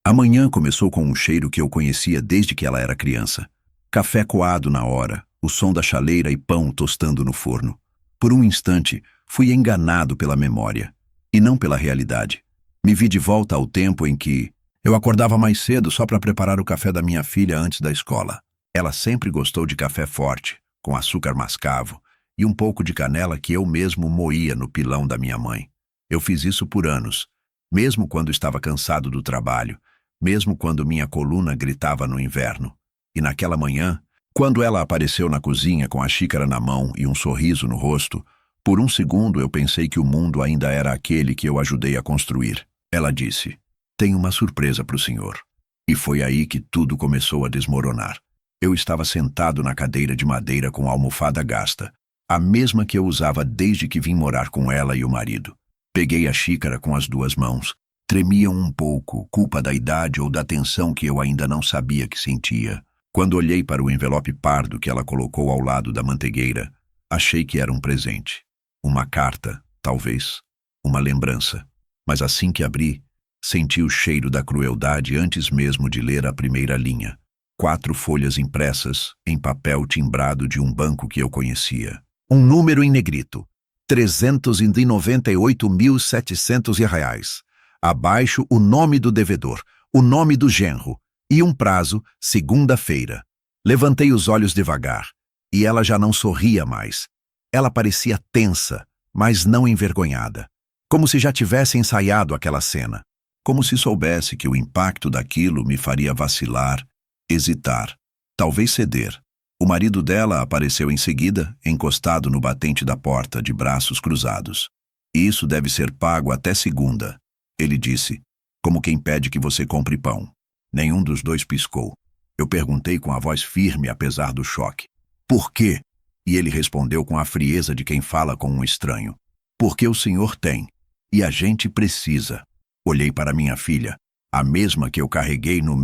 A manhã começou com um cheiro que eu conhecia desde que ela era criança. Café coado na hora, o som da chaleira e pão tostando no forno. Por um instante, fui enganado pela memória, e não pela realidade. Me vi de volta ao tempo em que eu acordava mais cedo só para preparar o café da minha filha antes da escola. Ela sempre gostou de café forte, com açúcar mascavo e um pouco de canela que eu mesmo moía no pilão da minha mãe. Eu fiz isso por anos, mesmo quando estava cansado do trabalho, mesmo quando minha coluna gritava no inverno. E naquela manhã, quando ela apareceu na cozinha com a xícara na mão e um sorriso no rosto, por um segundo eu pensei que o mundo ainda era aquele que eu ajudei a construir. Ela disse: "Tenho uma surpresa para o senhor." E foi aí que tudo começou a desmoronar. Eu estava sentado na cadeira de madeira com a almofada gasta, a mesma que eu usava desde que vim morar com ela e o marido. Peguei a xícara com as duas mãos. Tremiam um pouco, culpa da idade ou da tensão que eu ainda não sabia que sentia. Quando olhei para o envelope pardo que ela colocou ao lado da mantegueira, achei que era um presente. Uma carta, talvez. Uma lembrança. Mas assim que abri, senti o cheiro da crueldade antes mesmo de ler a primeira linha. 4 folhas impressas, em papel timbrado de um banco que eu conhecia. Um número em negrito. R$ 398.700. Abaixo o nome do devedor, o nome do genro e um prazo, segunda-feira. Levantei os olhos devagar, e ela já não sorria mais. Ela parecia tensa, mas não envergonhada. Como se já tivesse ensaiado aquela cena. Como se soubesse que o impacto daquilo me faria vacilar, hesitar, talvez ceder. O marido dela apareceu em seguida, encostado no batente da porta, de braços cruzados. "Isso deve ser pago até segunda", ele disse, como quem pede que você compre pão. Nenhum dos dois piscou. Eu perguntei com a voz firme, apesar do choque: "Por quê?" E ele respondeu com a frieza de quem fala com um estranho: "Porque o senhor tem, e a gente precisa." Olhei para minha filha, a mesma que eu carreguei no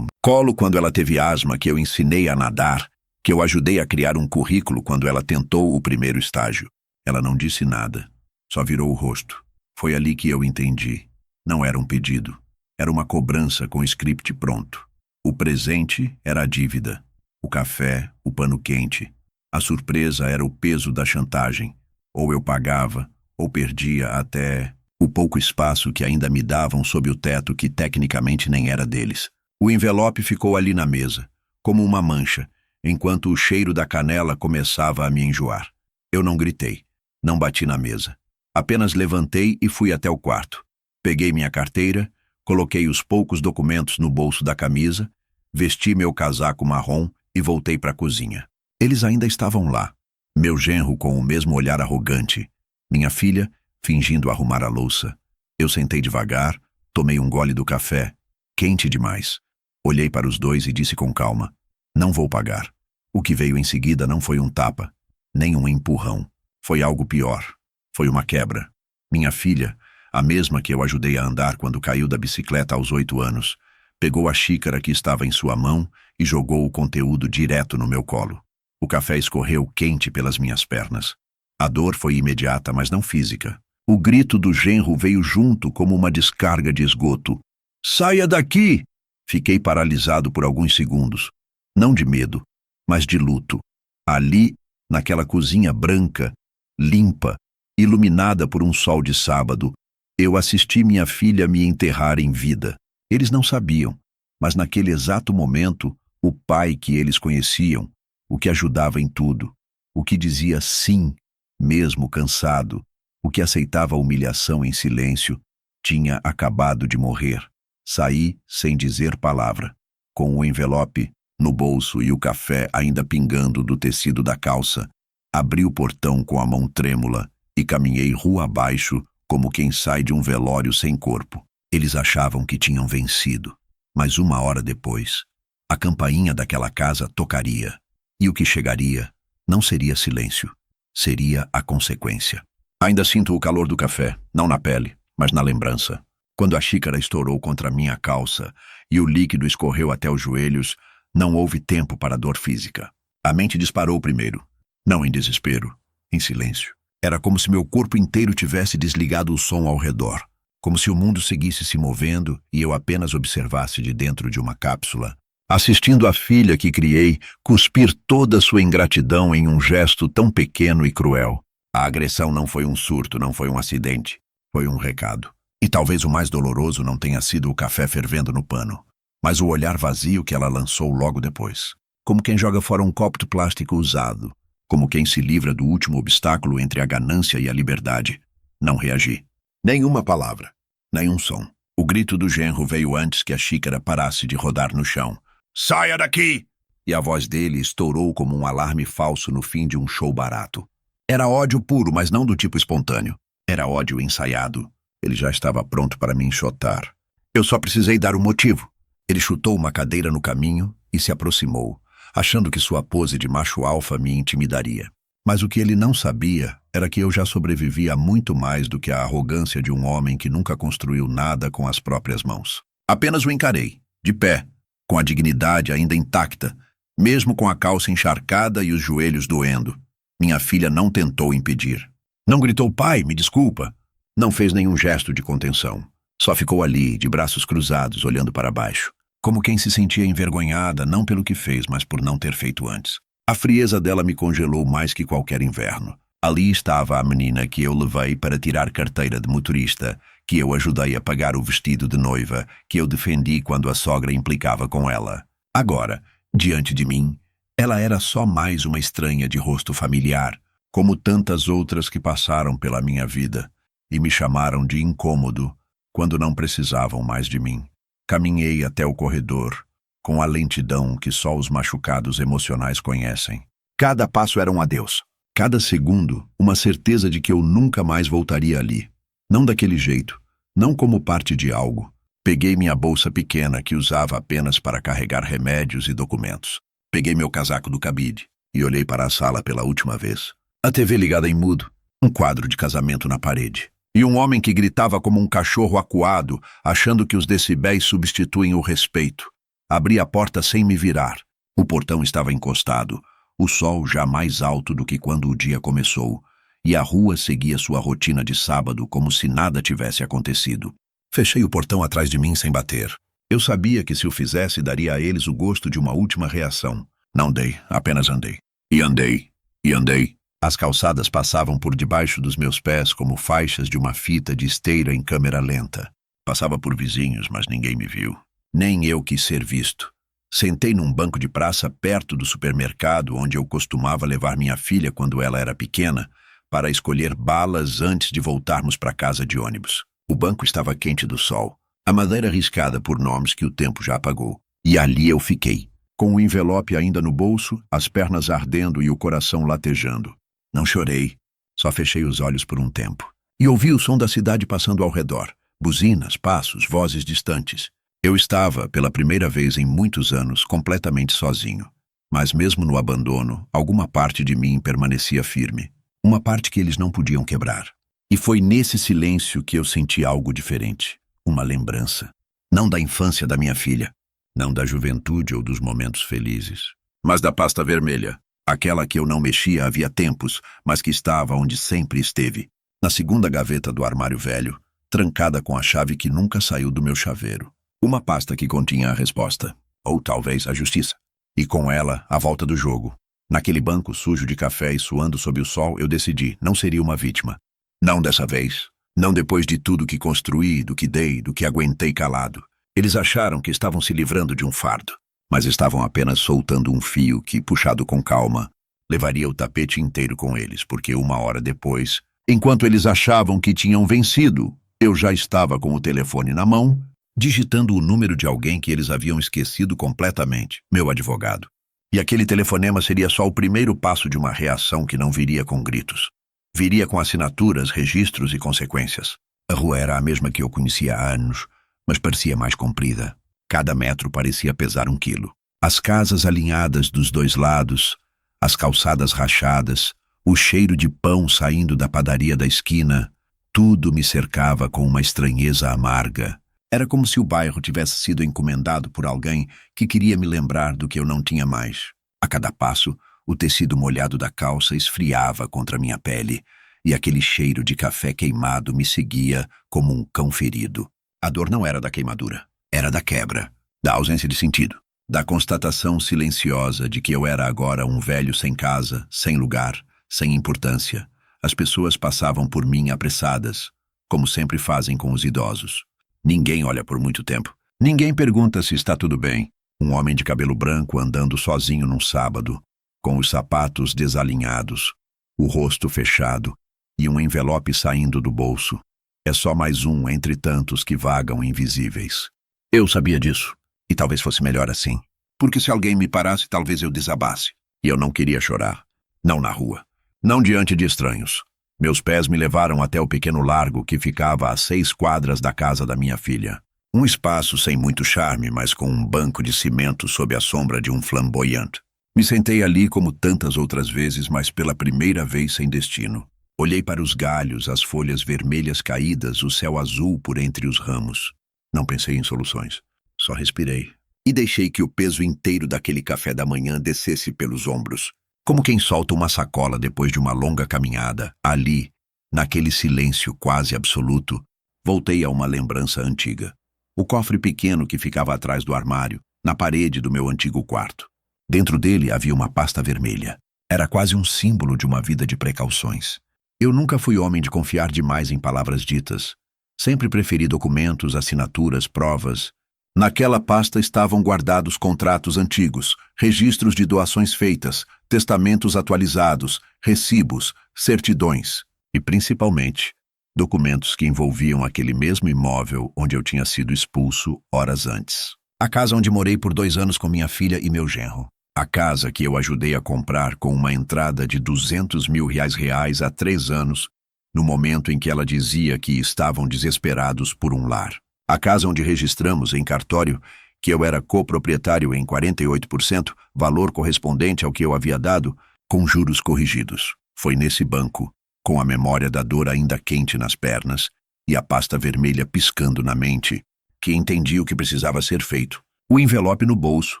colo quando ela teve asma, que eu ensinei a nadar, que eu ajudei a criar um currículo quando ela tentou o primeiro estágio. Ela não disse nada, só virou o rosto. Foi ali que eu entendi. Não era um pedido, era uma cobrança com o script pronto. O presente era a dívida, o café, o pano quente. A surpresa era o peso da chantagem. Ou eu pagava, ou perdia até o pouco espaço que ainda me davam sob o teto que tecnicamente nem era deles. O envelope ficou ali na mesa, como uma mancha, enquanto o cheiro da canela começava a me enjoar. Eu não gritei, não bati na mesa. Apenas levantei e fui até o quarto. Peguei minha carteira, coloquei os poucos documentos no bolso da camisa, vesti meu casaco marrom e voltei para a cozinha. Eles ainda estavam lá. Meu genro com o mesmo olhar arrogante. Minha filha fingindo arrumar a louça. Eu sentei devagar, tomei um gole do café, quente demais. Olhei para os dois e disse com calma: "Não vou pagar." O que veio em seguida não foi um tapa, nem um empurrão. Foi algo pior. Foi uma quebra. Minha filha, a mesma que eu ajudei a andar quando caiu da bicicleta aos 8 anos, pegou a xícara que estava em sua mão e jogou o conteúdo direto no meu colo. O café escorreu quente pelas minhas pernas. A dor foi imediata, mas não física. O grito do genro veio junto como uma descarga de esgoto. "Saia daqui!" Fiquei paralisado por alguns segundos. Não de medo, mas de luto. Ali, naquela cozinha branca, limpa, iluminada por um sol de sábado, eu assisti minha filha me enterrar em vida. Eles não sabiam, mas naquele exato momento, o pai que eles conheciam, o que ajudava em tudo, o que dizia sim, mesmo cansado, o que aceitava a humilhação em silêncio, tinha acabado de morrer. Saí sem dizer palavra, com o envelope no bolso e o café ainda pingando do tecido da calça. Abri o portão com a mão trêmula e caminhei rua abaixo como quem sai de um velório sem corpo. Eles achavam que tinham vencido, mas 1 hora depois, a campainha daquela casa tocaria, e o que chegaria não seria silêncio, seria a consequência. Ainda sinto o calor do café, não na pele, mas na lembrança. Quando a xícara estourou contra minha calça e o líquido escorreu até os joelhos, não houve tempo para dor física. A mente disparou primeiro, não em desespero, em silêncio. Era como se meu corpo inteiro tivesse desligado o som ao redor. como se o mundo seguisse se movendo e eu apenas observasse de dentro de uma cápsula, assistindo a filha que criei cuspir toda sua ingratidão em um gesto tão pequeno e cruel. A agressão não foi um surto, não foi um acidente, foi um recado. E talvez o mais doloroso não tenha sido o café fervendo no pano, mas o olhar vazio que ela lançou logo depois. Como quem joga fora um copo de plástico usado, como quem se livra do último obstáculo entre a ganância e a liberdade. Não reagi. Nenhuma palavra, nenhum som. O grito do genro veio antes que a xícara parasse de rodar no chão. "Saia daqui!" E a voz dele estourou como um alarme falso no fim de um show barato. Era ódio puro, mas não do tipo espontâneo. Era ódio ensaiado. Ele já estava pronto para me enxotar. Eu só precisei dar um motivo. Ele chutou uma cadeira no caminho e se aproximou, achando que sua pose de macho alfa me intimidaria. Mas o que ele não sabia era que eu já sobrevivi a muito mais do que a arrogância de um homem que nunca construiu nada com as próprias mãos. Apenas o encarei, de pé, com a dignidade ainda intacta, mesmo com a calça encharcada e os joelhos doendo. Minha filha não tentou impedir. Não gritou: "Pai, me desculpa." Não fez nenhum gesto de contenção. Só ficou ali, de braços cruzados, olhando para baixo, como quem se sentia envergonhada não pelo que fez, mas por não ter feito antes. A frieza dela me congelou mais que qualquer inverno. Ali estava a menina que eu levei para tirar carteira de motorista, que eu ajudei a pagar o vestido de noiva, que eu defendi quando a sogra implicava com ela. Agora, diante de mim, ela era só mais uma estranha de rosto familiar, como tantas outras que passaram pela minha vida e me chamaram de incômodo quando não precisavam mais de mim. Caminhei até o corredor, com a lentidão que só os machucados emocionais conhecem. Cada passo era um adeus. Cada segundo, uma certeza de que eu nunca mais voltaria ali. Não daquele jeito, não como parte de algo. Peguei minha bolsa pequena que usava apenas para carregar remédios e documentos. Peguei meu casaco do cabide e olhei para a sala pela última vez. A TV ligada em mudo, um quadro de casamento na parede. E um homem que gritava como um cachorro acuado, achando que os decibéis substituem o respeito. Abri a porta sem me virar. O portão estava encostado, o sol já mais alto do que quando o dia começou, e a rua seguia sua rotina de sábado como se nada tivesse acontecido. Fechei o portão atrás de mim sem bater. Eu sabia que se o fizesse daria a eles o gosto de uma última reação. Não dei, apenas andei. E andei, e andei. As calçadas passavam por debaixo dos meus pés como faixas de uma fita de esteira em câmera lenta. Passava por vizinhos, mas ninguém me viu. Nem eu quis ser visto. Sentei num banco de praça perto do supermercado onde eu costumava levar minha filha quando ela era pequena, para escolher balas antes de voltarmos para casa de ônibus. O banco estava quente do sol, a madeira riscada por nomes que o tempo já apagou. E ali eu fiquei, com o envelope ainda no bolso, as pernas ardendo e o coração latejando. Não chorei, só fechei os olhos por um tempo. E ouvi o som da cidade passando ao redor. Buzinas, passos, vozes distantes. Eu estava, pela primeira vez em muitos anos, completamente sozinho. Mas mesmo no abandono, alguma parte de mim permanecia firme. Uma parte que eles não podiam quebrar. E foi nesse silêncio que eu senti algo diferente. Uma lembrança. Não da infância da minha filha. Não da juventude ou dos momentos felizes. Mas da pasta vermelha. Aquela que eu não mexia havia tempos, mas que estava onde sempre esteve. Na segunda gaveta do armário velho, trancada com a chave que nunca saiu do meu chaveiro. Uma pasta que continha a resposta. Ou talvez a justiça. E com ela, a volta do jogo. Naquele banco sujo de café e suando sob o sol, eu decidi, não seria uma vítima. Não dessa vez. Não depois de tudo que construí, do que dei, do que aguentei calado. Eles acharam que estavam se livrando de um fardo, mas estavam apenas soltando um fio que, puxado com calma, levaria o tapete inteiro com eles, porque uma hora depois, enquanto eles achavam que tinham vencido, eu já estava com o telefone na mão, digitando o número de alguém que eles haviam esquecido completamente, meu advogado. E aquele telefonema seria só o primeiro passo de uma reação que não viria com gritos. Viria com assinaturas, registros e consequências. A rua era a mesma que eu conhecia há anos, mas parecia mais comprida. Cada metro parecia pesar 1 quilo. As casas alinhadas dos dois lados, as calçadas rachadas, o cheiro de pão saindo da padaria da esquina, tudo me cercava com uma estranheza amarga. Era como se o bairro tivesse sido encomendado por alguém que queria me lembrar do que eu não tinha mais. A cada passo, o tecido molhado da calça esfriava contra minha pele, e aquele cheiro de café queimado me seguia como um cão ferido. A dor não era da queimadura, era da quebra, da ausência de sentido, da constatação silenciosa de que eu era agora um velho sem casa, sem lugar, sem importância. As pessoas passavam por mim apressadas, como sempre fazem com os idosos. Ninguém olha por muito tempo. Ninguém pergunta se está tudo bem. Um homem de cabelo branco andando sozinho num sábado, com os sapatos desalinhados, o rosto fechado e um envelope saindo do bolso. É só mais um entre tantos que vagam invisíveis. Eu sabia disso, e talvez fosse melhor assim. Porque se alguém me parasse, talvez eu desabasse. E eu não queria chorar. Não na rua. Não diante de estranhos. Meus pés me levaram até o pequeno largo que ficava a 6 quadras da casa da minha filha. Um espaço sem muito charme, mas com um banco de cimento sob a sombra de um flamboyant. Me sentei ali como tantas outras vezes, mas pela primeira vez sem destino. Olhei para os galhos, as folhas vermelhas caídas, o céu azul por entre os ramos. Não pensei em soluções. Só respirei. E deixei que o peso inteiro daquele café da manhã descesse pelos ombros. Como quem solta uma sacola depois de uma longa caminhada, ali, naquele silêncio quase absoluto, voltei a uma lembrança antiga. O cofre pequeno que ficava atrás do armário, na parede do meu antigo quarto. Dentro dele havia uma pasta vermelha. Era quase um símbolo de uma vida de precauções. Eu nunca fui homem de confiar demais em palavras ditas. Sempre preferi documentos, assinaturas, provas. Naquela pasta estavam guardados contratos antigos, registros de doações feitas, testamentos atualizados, recibos, certidões e, principalmente, documentos que envolviam aquele mesmo imóvel onde eu tinha sido expulso horas antes. A casa onde morei por 2 anos com minha filha e meu genro. A casa que eu ajudei a comprar com uma entrada de R$200 mil há 3 anos, no momento em que ela dizia que estavam desesperados por um lar. A casa onde registramos em cartório que eu era coproprietário em 48%, valor correspondente ao que eu havia dado, com juros corrigidos. Foi nesse banco, com a memória da dor ainda quente nas pernas e a pasta vermelha piscando na mente, que entendi o que precisava ser feito. O envelope no bolso,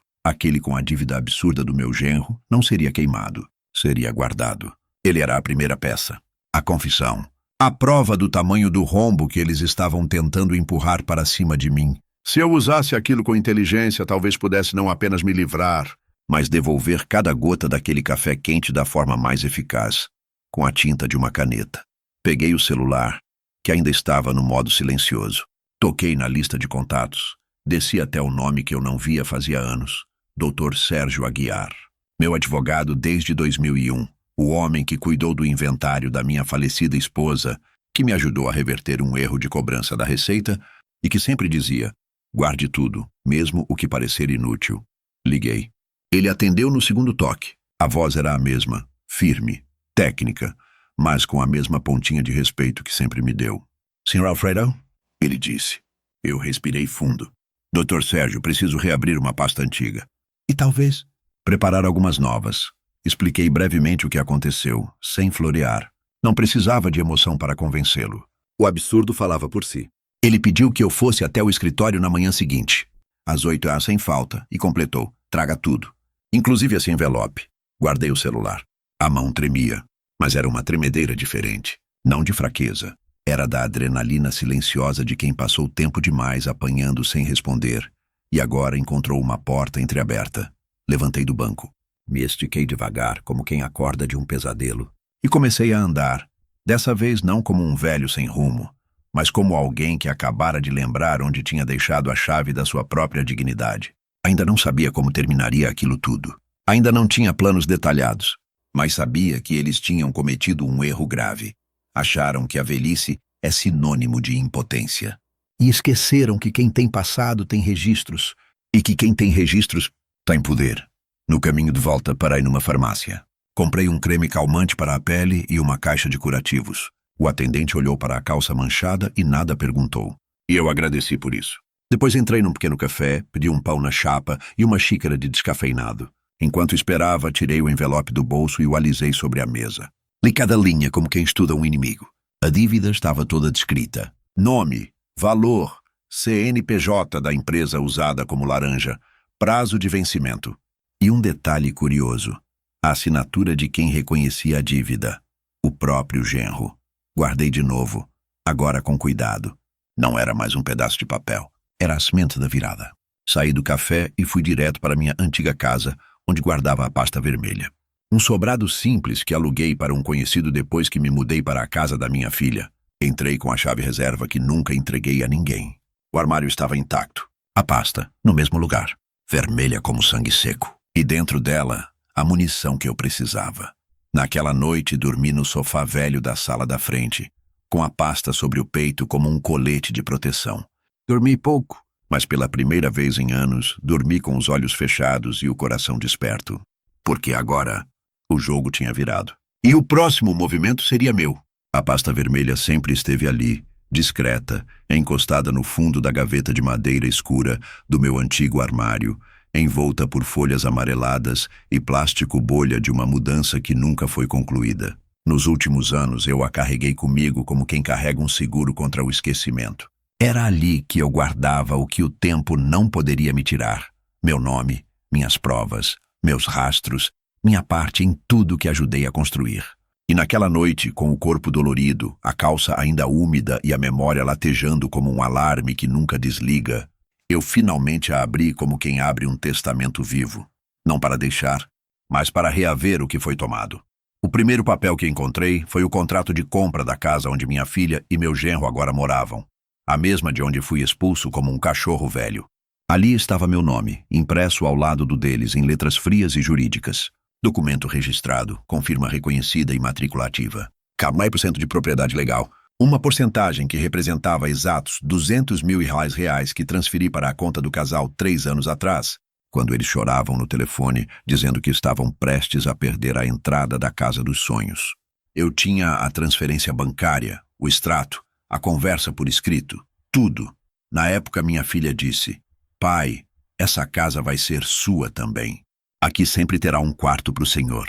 aquele com a dívida absurda do meu genro, não seria queimado, seria guardado. Ele era a primeira peça, a confissão, a prova do tamanho do rombo que eles estavam tentando empurrar para cima de mim. Se eu usasse aquilo com inteligência, talvez pudesse não apenas me livrar, mas devolver cada gota daquele café quente da forma mais eficaz, com a tinta de uma caneta. Peguei o celular, que ainda estava no modo silencioso. Toquei na lista de contatos. Desci até o nome que eu não via fazia anos. Dr. Sérgio Aguiar. Meu advogado desde 2001. O homem que cuidou do inventário da minha falecida esposa, que me ajudou a reverter um erro de cobrança da Receita e que sempre dizia: guarde tudo, mesmo o que parecer inútil. Liguei. Ele atendeu no segundo toque. A voz era a mesma, firme, técnica, mas com a mesma pontinha de respeito que sempre me deu. Sr. Alfredo? Ele disse. Eu respirei fundo. Dr. Sérgio, preciso reabrir uma pasta antiga. E talvez preparar algumas novas. Expliquei brevemente o que aconteceu, sem florear. Não precisava de emoção para convencê-lo. O absurdo falava por si. Ele pediu que eu fosse até o escritório na manhã seguinte, às 8h sem falta, e completou: traga tudo, inclusive esse envelope. Guardei o celular. A mão tremia, mas era uma tremedeira diferente, não de fraqueza. Era da adrenalina silenciosa de quem passou tempo demais apanhando sem responder, e agora encontrou uma porta entreaberta. Levantei do banco. Me estiquei devagar, como quem acorda de um pesadelo, e comecei a andar, dessa vez não como um velho sem rumo, mas como alguém que acabara de lembrar onde tinha deixado a chave da sua própria dignidade. Ainda não sabia como terminaria aquilo tudo. Ainda não tinha planos detalhados, mas sabia que eles tinham cometido um erro grave. Acharam que a velhice é sinônimo de impotência. E esqueceram que quem tem passado tem registros, e que quem tem registros tem poder. No caminho de volta, parei numa farmácia. Comprei um creme calmante para a pele e uma caixa de curativos. O atendente olhou para a calça manchada e nada perguntou. E eu agradeci por isso. Depois entrei num pequeno café, pedi um pão na chapa e uma xícara de descafeinado. Enquanto esperava, tirei o envelope do bolso e o alisei sobre a mesa. Li cada linha como quem estuda um inimigo. A dívida estava toda descrita. Nome, valor, CNPJ da empresa usada como laranja, prazo de vencimento. E um detalhe curioso: a assinatura de quem reconhecia a dívida. O próprio genro. Guardei de novo, agora com cuidado. Não era mais um pedaço de papel, era a semente da virada. Saí do café e fui direto para minha antiga casa, onde guardava a pasta vermelha. Um sobrado simples que aluguei para um conhecido depois que me mudei para a casa da minha filha. Entrei com a chave reserva que nunca entreguei a ninguém. O armário estava intacto. A pasta, no mesmo lugar, vermelha como sangue seco. E dentro dela, a munição que eu precisava. Naquela noite, dormi no sofá velho da sala da frente, com a pasta sobre o peito como um colete de proteção. Dormi pouco, mas pela primeira vez em anos, dormi com os olhos fechados e o coração desperto. Porque agora, o jogo tinha virado. E o próximo movimento seria meu. A pasta vermelha sempre esteve ali, discreta, encostada no fundo da gaveta de madeira escura do meu antigo armário, envolta por folhas amareladas e plástico bolha de uma mudança que nunca foi concluída. Nos últimos anos, eu a carreguei comigo como quem carrega um seguro contra o esquecimento. Era ali que eu guardava o que o tempo não poderia me tirar. Meu nome, minhas provas, meus rastros, minha parte em tudo que ajudei a construir. E naquela noite, com o corpo dolorido, a calça ainda úmida e a memória latejando como um alarme que nunca desliga, eu finalmente a abri como quem abre um testamento vivo. Não para deixar, mas para reaver o que foi tomado. O primeiro papel que encontrei foi o contrato de compra da casa onde minha filha e meu genro agora moravam. A mesma de onde fui expulso como um cachorro velho. Ali estava meu nome, impresso ao lado do deles em letras frias e jurídicas. Documento registrado, com firma reconhecida e matrícula ativa. 100% de propriedade legal. Uma porcentagem que representava exatos R$ 200.000 que transferi para a conta do casal 3 anos atrás, quando eles choravam no telefone, dizendo que estavam prestes a perder a entrada da casa dos sonhos. Eu tinha a transferência bancária, o extrato, a conversa por escrito, tudo. Na época, minha filha disse: "Pai, essa casa vai ser sua também. Aqui sempre terá um quarto para o senhor."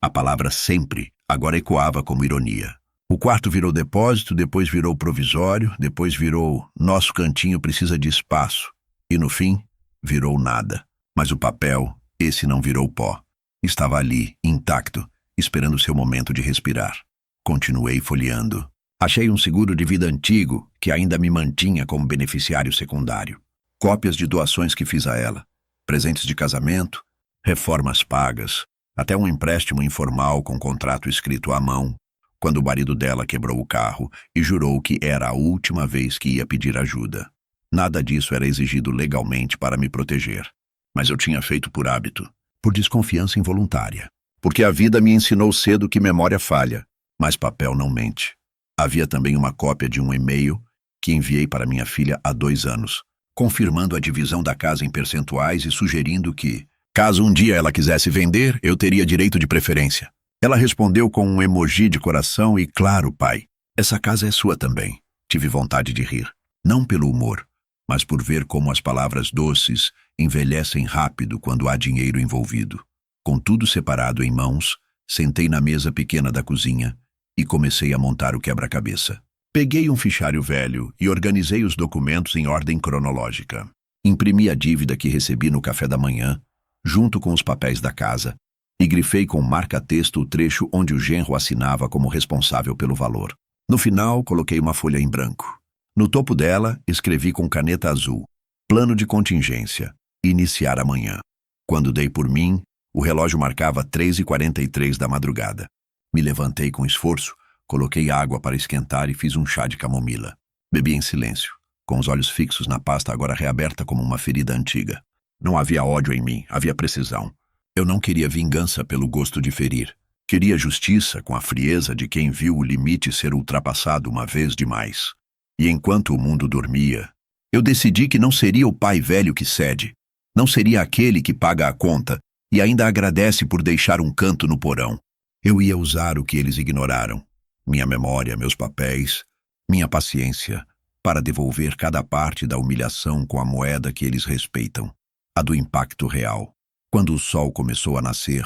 A palavra sempre agora ecoava como ironia. O quarto virou depósito, depois virou provisório, depois virou nosso cantinho precisa de espaço. E no fim, virou nada. Mas o papel, esse não virou pó. Estava ali, intacto, esperando seu momento de respirar. Continuei folheando. Achei um seguro de vida antigo que ainda me mantinha como beneficiário secundário. Cópias de doações que fiz a ela. Presentes de casamento, reformas pagas, até um empréstimo informal com contrato escrito à mão, quando o marido dela quebrou o carro e jurou que era a última vez que ia pedir ajuda. Nada disso era exigido legalmente para me proteger, mas eu tinha feito por hábito, por desconfiança involuntária, porque a vida me ensinou cedo que memória falha, mas papel não mente. Havia também uma cópia de um e-mail que enviei para minha filha há 2 anos, confirmando a divisão da casa em percentuais e sugerindo que, caso um dia ela quisesse vender, eu teria direito de preferência. Ela respondeu com um emoji de coração e, claro, pai, essa casa é sua também. Tive vontade de rir, não pelo humor, mas por ver como as palavras doces envelhecem rápido quando há dinheiro envolvido. Com tudo separado em mãos, sentei na mesa pequena da cozinha e comecei a montar o quebra-cabeça. Peguei um fichário velho e organizei os documentos em ordem cronológica. Imprimi a dívida que recebi no café da manhã, junto com os papéis da casa, e grifei com marca-texto o trecho onde o genro assinava como responsável pelo valor. No final, coloquei uma folha em branco. No topo dela, escrevi com caneta azul: plano de contingência, iniciar amanhã. Quando dei por mim, o relógio marcava 3h43 da madrugada. Me levantei com esforço, coloquei água para esquentar e fiz um chá de camomila. Bebi em silêncio, com os olhos fixos na pasta agora reaberta como uma ferida antiga. Não havia ódio em mim, havia precisão. Eu não queria vingança pelo gosto de ferir. Queria justiça com a frieza de quem viu o limite ser ultrapassado uma vez demais. E enquanto o mundo dormia, eu decidi que não seria o pai velho que cede. Não seria aquele que paga a conta e ainda agradece por deixar um canto no porão. Eu ia usar o que eles ignoraram. Minha memória, meus papéis, minha paciência, para devolver cada parte da humilhação com a moeda que eles respeitam, a do impacto real. Quando o sol começou a nascer,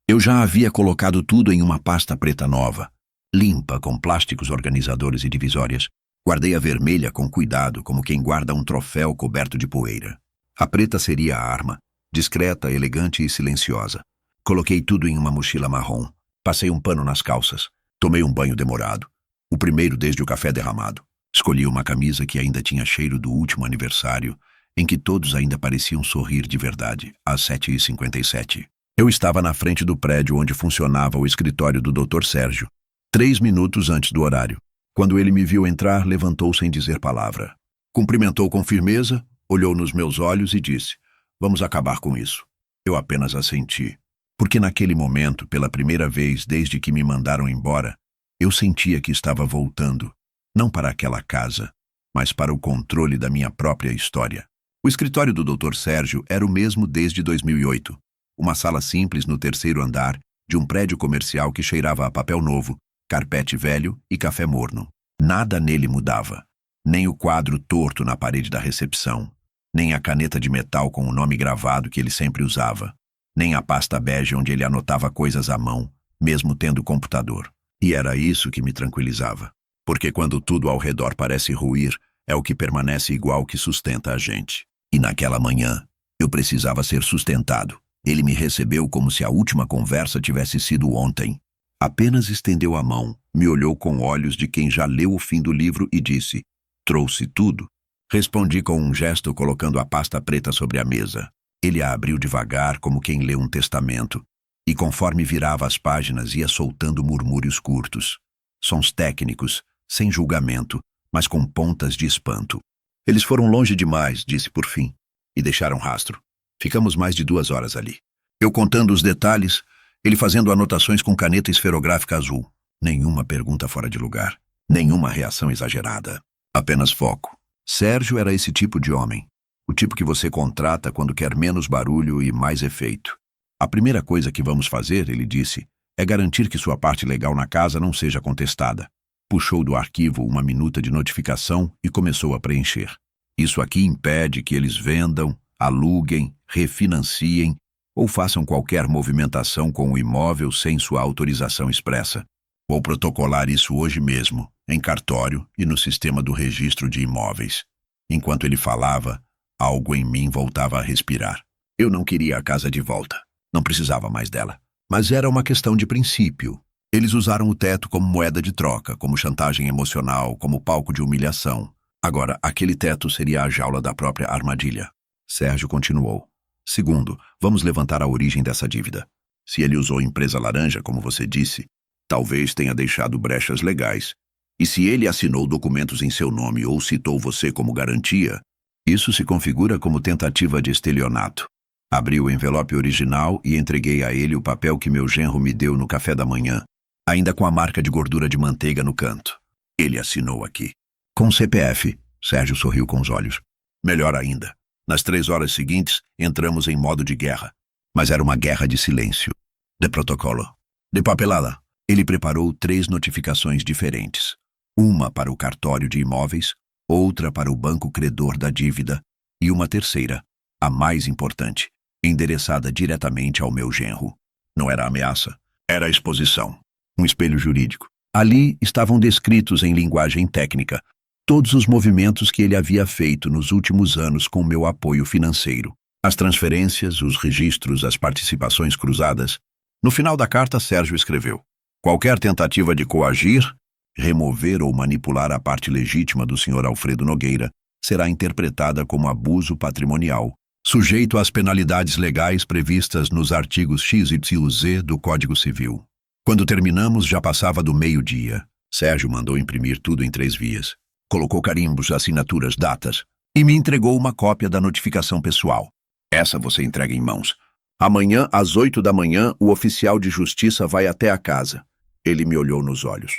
eu já havia colocado tudo em uma pasta preta nova, limpa com plásticos organizadores e divisórias. Guardei a vermelha com cuidado, como quem guarda um troféu coberto de poeira. A preta seria a arma, discreta, elegante e silenciosa. Coloquei tudo em uma mochila marrom. Passei um pano nas calças. Tomei um banho demorado, o primeiro desde o café derramado. Escolhi uma camisa que ainda tinha cheiro do último aniversário, em que todos ainda pareciam sorrir de verdade, às 7h57. Eu estava na frente do prédio onde funcionava o escritório do Dr. Sérgio, 3 minutos antes do horário. Quando ele me viu entrar, levantou sem dizer palavra. Cumprimentou com firmeza, olhou nos meus olhos e disse: "Vamos acabar com isso." Eu apenas assenti, porque naquele momento, pela primeira vez desde que me mandaram embora, eu sentia que estava voltando, não para aquela casa, mas para o controle da minha própria história. O escritório do Dr. Sérgio era o mesmo desde 2008. Uma sala simples no 3º andar de um prédio comercial que cheirava a papel novo, carpete velho e café morno. Nada nele mudava. Nem o quadro torto na parede da recepção, nem a caneta de metal com o nome gravado que ele sempre usava, nem a pasta bege onde ele anotava coisas à mão, mesmo tendo computador. E era isso que me tranquilizava. Porque quando tudo ao redor parece ruir, é o que permanece igual que sustenta a gente. E naquela manhã, eu precisava ser sustentado. Ele me recebeu como se a última conversa tivesse sido ontem. Apenas estendeu a mão, me olhou com olhos de quem já leu o fim do livro e disse: "Trouxe tudo?" Respondi com um gesto colocando a pasta preta sobre a mesa. Ele a abriu devagar, como quem lê um testamento, e conforme virava as páginas ia soltando murmúrios curtos. Sons técnicos, sem julgamento, mas com pontas de espanto. "Eles foram longe demais", disse por fim, e deixaram rastro. Ficamos mais de 2 horas ali. Eu contando os detalhes, ele fazendo anotações com caneta esferográfica azul. Nenhuma pergunta fora de lugar, nenhuma reação exagerada. Apenas foco. Sérgio era esse tipo de homem. O tipo que você contrata quando quer menos barulho e mais efeito. "A primeira coisa que vamos fazer", ele disse, "é garantir que sua parte legal na casa não seja contestada." Puxou do arquivo uma minuta de notificação e começou a preencher. "Isso aqui impede que eles vendam, aluguem, refinanciem ou façam qualquer movimentação com o imóvel sem sua autorização expressa. Vou protocolar isso hoje mesmo, em cartório e no sistema do registro de imóveis." Enquanto ele falava, algo em mim voltava a respirar. Eu não queria a casa de volta. Não precisava mais dela. Mas era uma questão de princípio. Eles usaram o teto como moeda de troca, como chantagem emocional, como palco de humilhação. Agora, aquele teto seria a jaula da própria armadilha. Sérgio continuou: "Segundo, vamos levantar a origem dessa dívida. Se ele usou empresa laranja, como você disse, talvez tenha deixado brechas legais. E se ele assinou documentos em seu nome ou citou você como garantia, isso se configura como tentativa de estelionato." Abri o envelope original e entreguei a ele o papel que meu genro me deu no café da manhã, ainda com a marca de gordura de manteiga no canto. Ele assinou aqui. "Com CPF", Sérgio sorriu com os olhos. "Melhor ainda. Nas 3 horas seguintes, entramos em modo de guerra. Mas era uma guerra de silêncio. De protocolo. De papelada." Ele preparou 3 notificações diferentes. Uma para o cartório de imóveis, outra para o banco credor da dívida e uma terceira, a mais importante, endereçada diretamente ao meu genro. Não era ameaça, era exposição. Um espelho jurídico. Ali estavam descritos em linguagem técnica todos os movimentos que ele havia feito nos últimos anos com meu apoio financeiro. As transferências, os registros, as participações cruzadas. No final da carta, Sérgio escreveu: "Qualquer tentativa de coagir, remover ou manipular a parte legítima do Sr. Alfredo Nogueira será interpretada como abuso patrimonial, sujeito às penalidades legais previstas nos artigos X e Z do Código Civil." Quando terminamos, já passava do meio-dia. Sérgio mandou imprimir tudo em 3 vias. Colocou carimbos, assinaturas, datas e me entregou uma cópia da notificação pessoal. "Essa você entrega em mãos. Amanhã, às 8 da manhã, o oficial de justiça vai até a casa." Ele me olhou nos olhos.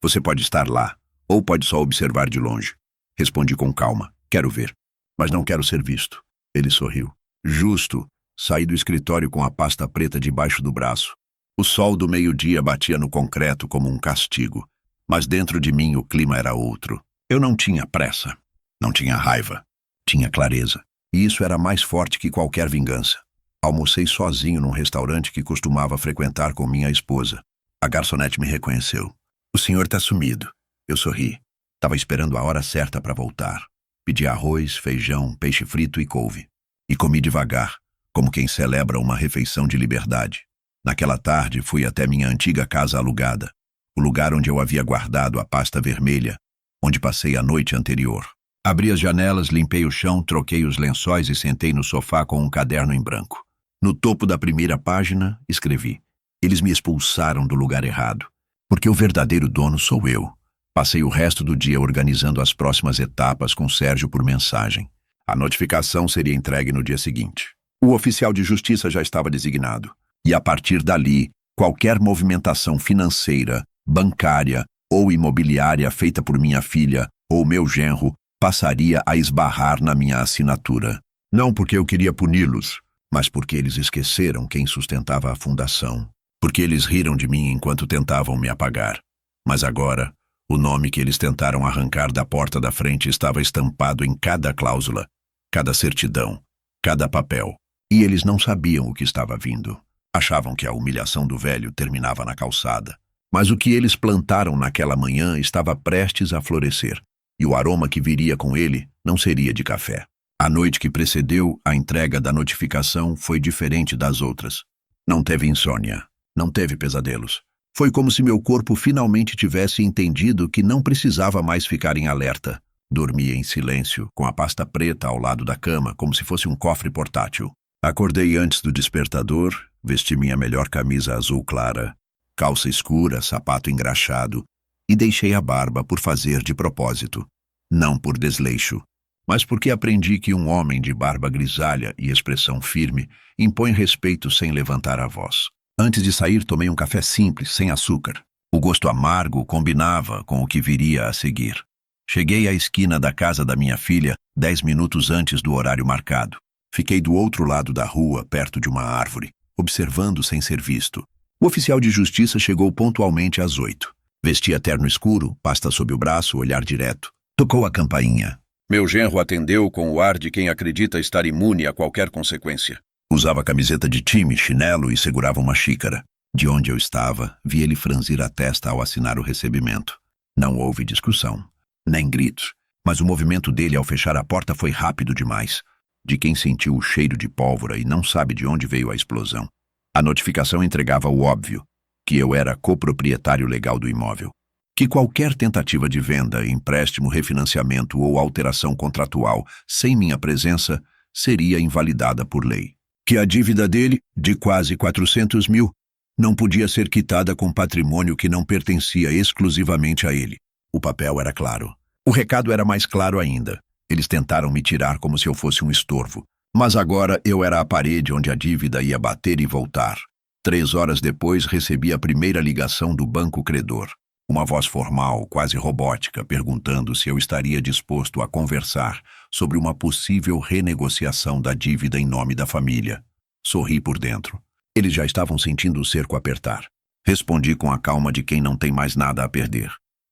"Você pode estar lá, ou pode só observar de longe." Respondi com calma: "Quero ver, mas não quero ser visto." Ele sorriu. "Justo." Saí do escritório com a pasta preta debaixo do braço. O sol do meio-dia batia no concreto como um castigo, mas dentro de mim o clima era outro. Eu não tinha pressa, não tinha raiva, tinha clareza, e isso era mais forte que qualquer vingança. Almocei sozinho num restaurante que costumava frequentar com minha esposa. A garçonete me reconheceu. "O senhor tá sumido." Eu sorri. Tava esperando a hora certa para voltar. Pedi arroz, feijão, peixe frito e couve. E comi devagar, como quem celebra uma refeição de liberdade. Naquela tarde, fui até minha antiga casa alugada. o lugar onde eu havia guardado a pasta vermelha, onde passei a noite anterior. Abri as janelas, limpei o chão, troquei os lençóis e sentei no sofá com um caderno em branco. No topo da primeira página, escrevi: eles me expulsaram do lugar errado, porque o verdadeiro dono sou eu. Passei o resto do dia organizando as próximas etapas com Sérgio por mensagem. A notificação seria entregue no dia seguinte. O oficial de justiça já estava designado, e a partir dali, qualquer movimentação financeira, bancária ou imobiliária feita por minha filha ou meu genro passaria a esbarrar na minha assinatura. Não porque eu queria puni-los, mas porque eles esqueceram quem sustentava a fundação, porque eles riram de mim enquanto tentavam me apagar. Mas agora, o nome que eles tentaram arrancar da porta da frente estava estampado em cada cláusula, cada certidão, cada papel. E eles não sabiam o que estava vindo. Achavam que a humilhação do velho terminava na calçada. Mas o que eles plantaram naquela manhã estava prestes a florescer, e o aroma que viria com ele não seria de café. A noite que precedeu a entrega da notificação foi diferente das outras. Não teve insônia, não teve pesadelos. Foi como se meu corpo finalmente tivesse entendido que não precisava mais ficar em alerta. Dormia em silêncio, com a pasta preta ao lado da cama, como se fosse um cofre portátil. Acordei antes do despertador, vesti minha melhor camisa azul clara, calça escura, sapato engraxado, e deixei a barba por fazer de propósito. Não por desleixo, mas porque aprendi que um homem de barba grisalha e expressão firme impõe respeito sem levantar a voz. Antes de sair, tomei um café simples, sem açúcar. O gosto amargo combinava com o que viria a seguir. Cheguei à esquina da casa da minha filha 10 minutos antes do horário marcado. Fiquei do outro lado da rua, perto de uma árvore, observando sem ser visto. O oficial de justiça chegou pontualmente às 8. Vestia terno escuro, pasta sob o braço, olhar direto. Tocou a campainha. Meu genro atendeu com o ar de quem acredita estar imune a qualquer consequência. Usava camiseta de time, chinelo e segurava uma xícara. De onde eu estava, vi ele franzir a testa ao assinar o recebimento. Não houve discussão, nem gritos, mas o movimento dele ao fechar a porta foi rápido demais. De quem sentiu o cheiro de pólvora e não sabe de onde veio a explosão. A notificação entregava o óbvio, que eu era coproprietário legal do imóvel. Que qualquer tentativa de venda, empréstimo, refinanciamento ou alteração contratual sem minha presença seria invalidada por lei. Que a dívida dele, de quase 400 mil, não podia ser quitada com patrimônio que não pertencia exclusivamente a ele. O papel era claro. O recado era mais claro ainda. Eles tentaram me tirar como se eu fosse um estorvo. Mas agora eu era a parede onde a dívida ia bater e voltar. 3 horas depois recebi a primeira ligação do banco credor. Uma voz formal, quase robótica, perguntando se eu estaria disposto a conversar sobre uma possível renegociação da dívida em nome da família. Sorri por dentro. Eles já estavam sentindo o cerco apertar. Respondi com a calma de quem não tem mais nada a perder.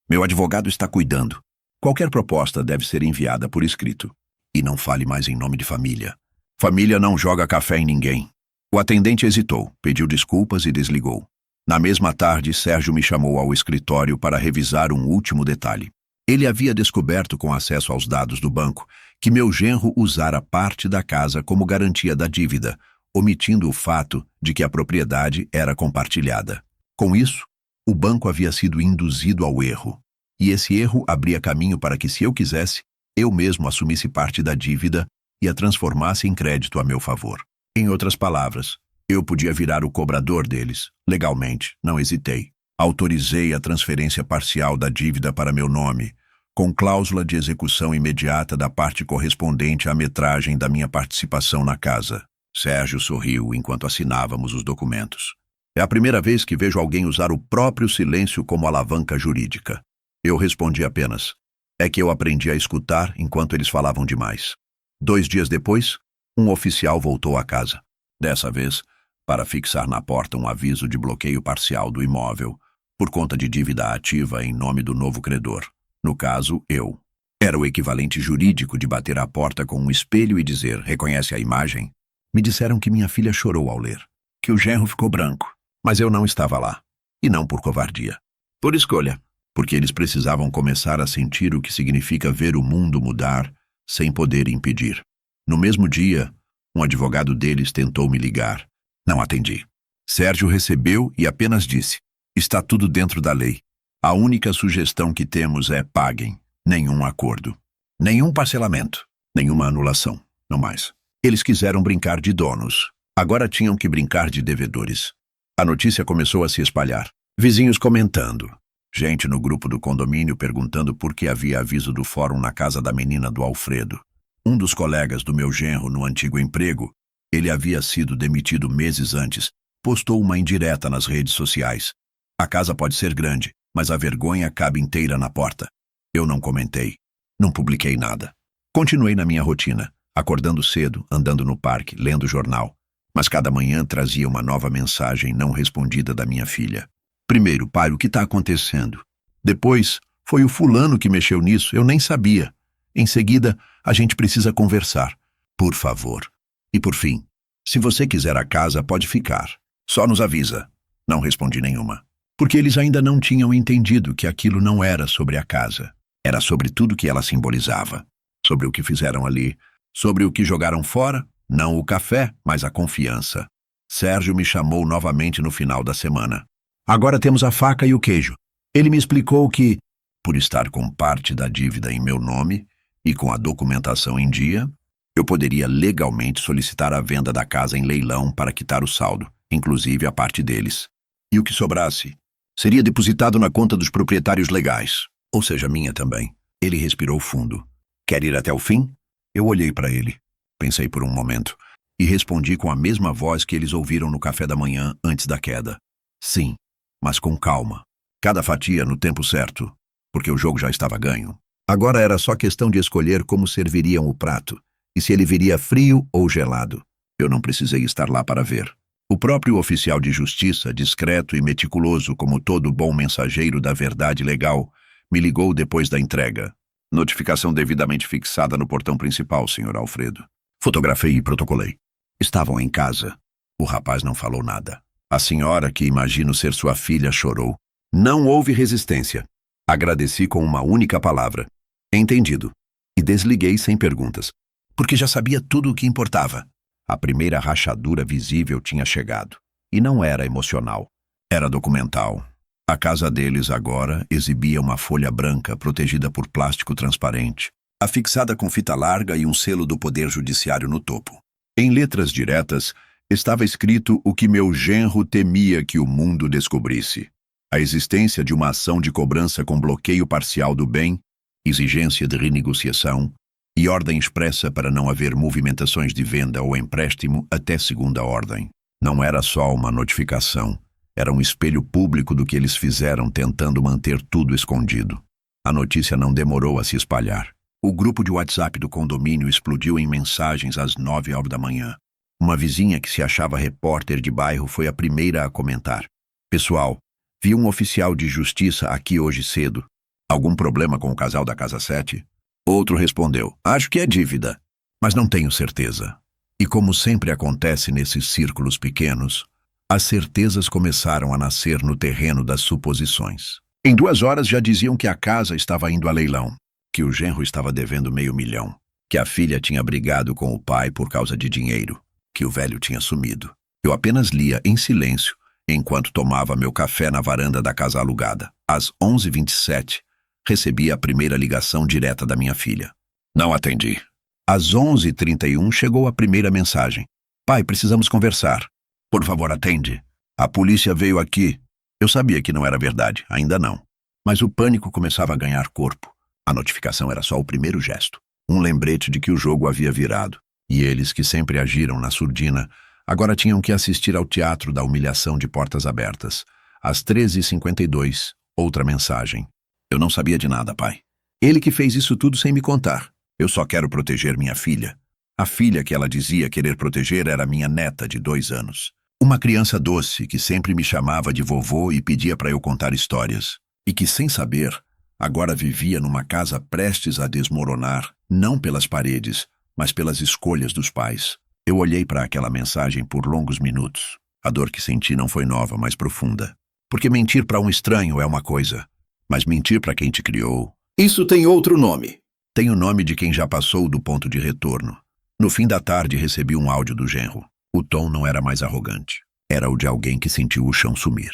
Meu advogado está cuidando. Qualquer proposta deve ser enviada por escrito. E não fale mais em nome de família. Família não joga café em ninguém. O atendente hesitou, pediu desculpas e desligou. Na mesma tarde, Sérgio me chamou ao escritório para revisar um último detalhe. Ele havia descoberto, com acesso aos dados do banco, que meu genro usara parte da casa como garantia da dívida, omitindo o fato de que a propriedade era compartilhada. Com isso, o banco havia sido induzido ao erro. E esse erro abria caminho para que, se eu quisesse, eu mesmo assumisse parte da dívida e a transformasse em crédito a meu favor. Em outras palavras, eu podia virar o cobrador deles. Legalmente, não hesitei. Autorizei a transferência parcial da dívida para meu nome, com cláusula de execução imediata da parte correspondente à metragem da minha participação na casa. Sérgio sorriu enquanto assinávamos os documentos. É a primeira vez que vejo alguém usar o próprio silêncio como alavanca jurídica. Eu respondi apenas: é que eu aprendi a escutar enquanto eles falavam demais. 2 dias depois, um oficial voltou à casa. Dessa vez, para fixar na porta um aviso de bloqueio parcial do imóvel, por conta de dívida ativa em nome do novo credor. No caso, eu. Era o equivalente jurídico de bater à porta com um espelho e dizer: reconhece a imagem? Me disseram que minha filha chorou ao ler, que o genro ficou branco, mas eu não estava lá. E não por covardia. Por escolha. Porque eles precisavam começar a sentir o que significa ver o mundo mudar sem poder impedir. No mesmo dia, um advogado deles tentou me ligar. Não atendi. Sérgio recebeu e apenas disse: está tudo dentro da lei. A única sugestão que temos é paguem. Nenhum acordo. Nenhum parcelamento. Nenhuma anulação. Não mais. Eles quiseram brincar de donos. Agora tinham que brincar de devedores. A notícia começou a se espalhar. Vizinhos comentando. Gente no grupo do condomínio perguntando por que havia aviso do fórum na casa da menina do Alfredo. Um dos colegas do meu genro no antigo emprego, ele havia sido demitido meses antes, postou uma indireta nas redes sociais. A casa pode ser grande, mas a vergonha cabe inteira na porta. Eu não comentei. Não publiquei nada. Continuei na minha rotina, acordando cedo, andando no parque, lendo jornal. Mas cada manhã trazia uma nova mensagem não respondida da minha filha. Primeiro, pai, o que está acontecendo? Depois, foi o fulano que mexeu nisso, eu nem sabia. Em seguida, a gente precisa conversar. Por favor. E por fim, se você quiser a casa, pode ficar. Só nos avisa. Não respondi nenhuma. Porque eles ainda não tinham entendido que aquilo não era sobre a casa. Era sobre tudo que ela simbolizava. Sobre o que fizeram ali. Sobre o que jogaram fora. Não o café, mas a confiança. Sérgio me chamou novamente no final da semana. Agora temos a faca e o queijo. Ele me explicou que, por estar com parte da dívida em meu nome e com a documentação em dia, eu poderia legalmente solicitar a venda da casa em leilão para quitar o saldo, inclusive a parte deles. E o que sobrasse seria depositado na conta dos proprietários legais, ou seja, minha também. Ele respirou fundo. Quer ir até o fim? Eu olhei para ele. Pensei por um momento e respondi com a mesma voz que eles ouviram no café da manhã antes da queda. Sim, mas com calma. Cada fatia no tempo certo, porque o jogo já estava ganho. Agora era só questão de escolher como serviriam o prato e se ele viria frio ou gelado. Eu não precisei estar lá para ver. O próprio oficial de justiça, discreto e meticuloso como todo bom mensageiro da verdade legal, me ligou depois da entrega. Notificação devidamente fixada no portão principal, Sr. Alfredo. Fotografei e protocolei. Estavam em casa. O rapaz não falou nada. A senhora, que imagino ser sua filha, chorou. Não houve resistência. Agradeci com uma única palavra. Entendido. E desliguei sem perguntas, porque já sabia tudo o que importava. A primeira rachadura visível tinha chegado. E não era emocional. Era documental. A casa deles agora exibia uma folha branca protegida por plástico transparente, afixada com fita larga e um selo do Poder Judiciário no topo. Em letras diretas, estava escrito o que meu genro temia que o mundo descobrisse. A existência de uma ação de cobrança com bloqueio parcial do bem, exigência de renegociação e ordem expressa para não haver movimentações de venda ou empréstimo até segunda ordem. Não era só uma notificação, era um espelho público do que eles fizeram tentando manter tudo escondido. A notícia não demorou a se espalhar. O grupo de WhatsApp do condomínio explodiu em mensagens às 9 horas da manhã. Uma vizinha que se achava repórter de bairro foi a primeira a comentar. Pessoal, vi um oficial de justiça aqui hoje cedo. Algum problema com o casal da Casa 7? Outro respondeu, acho que é dívida, mas não tenho certeza. E como sempre acontece nesses círculos pequenos, as certezas começaram a nascer no terreno das suposições. Em 2 horas já diziam que a casa estava indo a leilão, que o genro estava devendo $500 mil, que a filha tinha brigado com o pai por causa de dinheiro, que o velho tinha sumido. Eu apenas lia em silêncio, enquanto tomava meu café na varanda da casa alugada. Às 11h27, recebi a primeira ligação direta da minha filha. Não atendi. Às 11h31 chegou a primeira mensagem. Pai, precisamos conversar. Por favor, atende. A polícia veio aqui. Eu sabia que não era verdade, ainda não. Mas o pânico começava a ganhar corpo. A notificação era só o primeiro gesto. Um lembrete de que o jogo havia virado. E eles, que sempre agiram na surdina, agora tinham que assistir ao teatro da humilhação de portas abertas. Às 13h52, outra mensagem. Eu não sabia de nada, pai. Ele que fez isso tudo sem me contar. Eu só quero proteger minha filha. A filha que ela dizia querer proteger era minha neta de 2 anos. Uma criança doce que sempre me chamava de vovô e pedia para eu contar histórias. E que, sem saber, agora vivia numa casa prestes a desmoronar, não pelas paredes, mas pelas escolhas dos pais. Eu olhei para aquela mensagem por longos minutos. A dor que senti não foi nova, mas profunda. Porque mentir para um estranho é uma coisa, mas mentir para quem te criou... Isso tem outro nome. Tem o nome de quem já passou do ponto de retorno. No fim da tarde recebi um áudio do genro. O tom não era mais arrogante. Era o de alguém que sentiu o chão sumir.